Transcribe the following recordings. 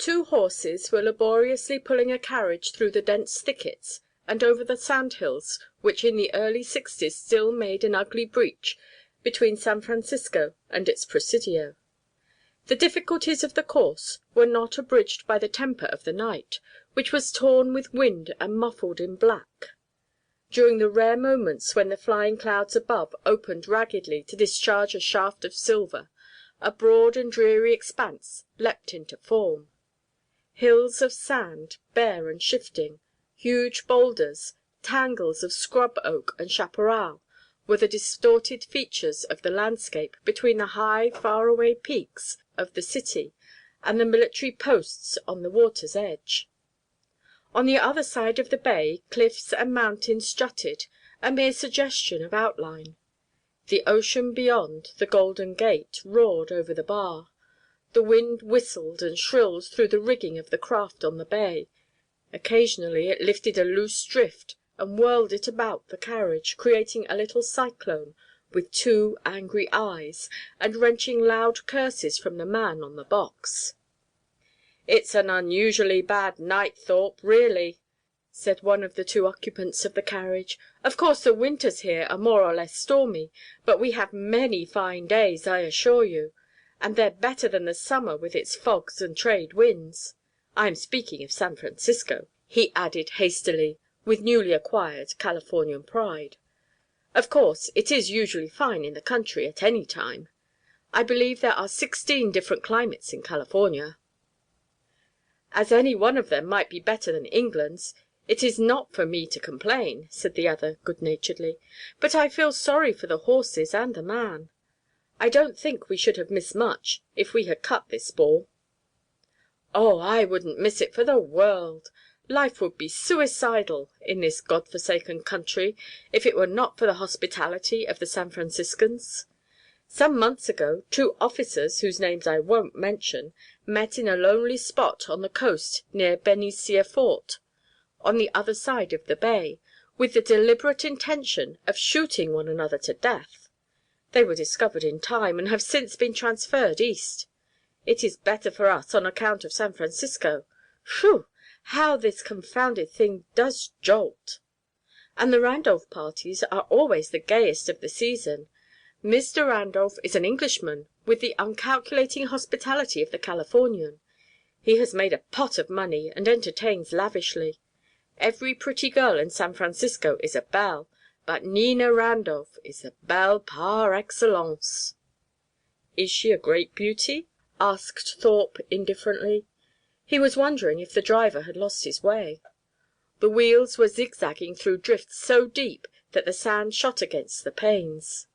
Two horses were laboriously pulling a carriage through the dense thickets and over the sandhills which in the early sixties still made an ugly breach between San Francisco and its Presidio. The difficulties of the course were not abridged by the temper of the night, which was torn with wind and muffled in black. During the rare moments when the flying clouds above opened raggedly to discharge a shaft of silver, a broad and dreary expanse leapt into form. Hills of sand, bare and shifting, huge boulders, tangles of scrub oak and chaparral, were the distorted features of the landscape between the high far-away peaks of the city and the military posts on the water's edge. On the other side of the bay cliffs and mountains jutted, a mere suggestion of outline. The ocean beyond the Golden Gate roared over the bar. The wind whistled and shrilled through the rigging of the craft on the bay. Occasionally it lifted a loose drift and whirled it about the carriage, creating a little cyclone with two angry eyes, and wrenching loud curses from the man on the box. "It's an unusually bad night, Thorpe, really," said one of the two occupants of the carriage. "Of course the winters here are more or less stormy, but we have many fine days, I assure you. And they're better than the summer with its fogs and trade winds. I am speaking of San Francisco," he added hastily, with newly acquired Californian pride. "Of course, it is usually fine in the country at any time. I believe there are 16 different climates in California." "As any one of them might be better than England's, it is not for me to complain," said the other good-naturedly. "But I feel sorry for the horses and the man. I don't think we should have missed much if we had cut this ball." "Oh, I wouldn't miss it for the world. Life would be suicidal in this God-forsaken country if it were not for the hospitality of the San Franciscans. Some months ago two officers, whose names I won't mention, met in a lonely spot on the coast near Benicia Fort, on the other side of the bay, with the deliberate intention of shooting one another to death. They were discovered in time, and have since been transferred east. It is better for us on account of San Francisco. Whew! How this confounded thing does jolt! And the Randolph parties are always the gayest of the season. Mr. Randolph is an Englishman with the uncalculating hospitality of the Californian. He has made a pot of money and entertains lavishly. Every pretty girl in San Francisco is a belle, but Nina Randolph is the belle par excellence." "Is she a great beauty?" asked Thorpe indifferently. He was wondering if the driver had lost his way. The wheels were zigzagging through drifts so deep that the sand shot against the panes.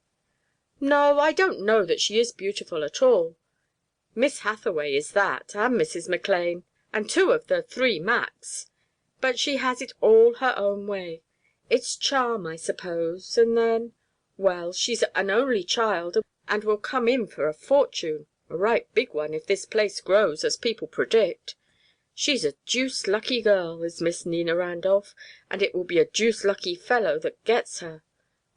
"No, I don't know that she is beautiful at all. Miss Hathaway is that, and Mrs. McLean, and two of the 3 Macs. But she has it all her own way. It's charm, I suppose, and then well, she's an only child and will come in for a fortune, a right big one if this place grows as people predict. She's a deuced lucky girl, is Miss Nina Randolph, and it will be a deuced lucky fellow that gets her.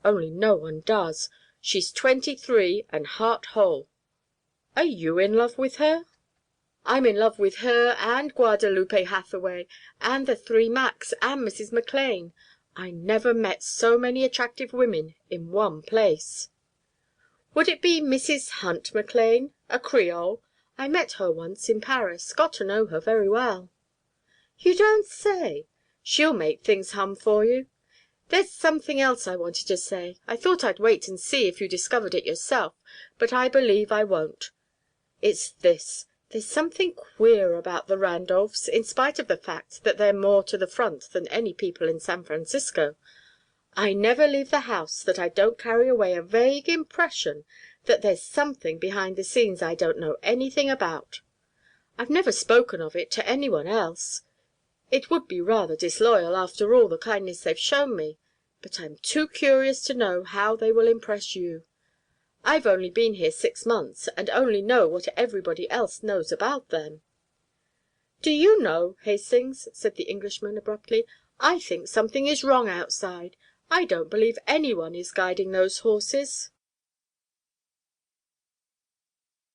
Only no one does. She's 23 and heart whole." "Are you in love with her?" "I'm in love with her and Guadalupe Hathaway and the 3 Macs and Mrs. McLean. I never met so many attractive women in one place." "Would it be Mrs. Hunt McLean, a Creole? I met her once in Paris. Got to know her very well." "You don't say! She'll make things hum for you. There's something else I wanted to say. I thought I'd wait and see if you discovered it yourself, but I believe I won't. It's this. There's something queer about the Randolphs, in spite of the fact that they're more to the front than any people in San Francisco. I never leave the house that I don't carry away a vague impression that there's something behind the scenes I don't know anything about. I've never spoken of it to any one else. It would be rather disloyal, after all the kindness they've shown me, but I'm too curious to know how they will impress you. I've only been here 6 months, and only know what everybody else knows about them." "Do you know, Hastings," said the Englishman abruptly, "I think something is wrong outside. I don't believe any one is guiding those horses."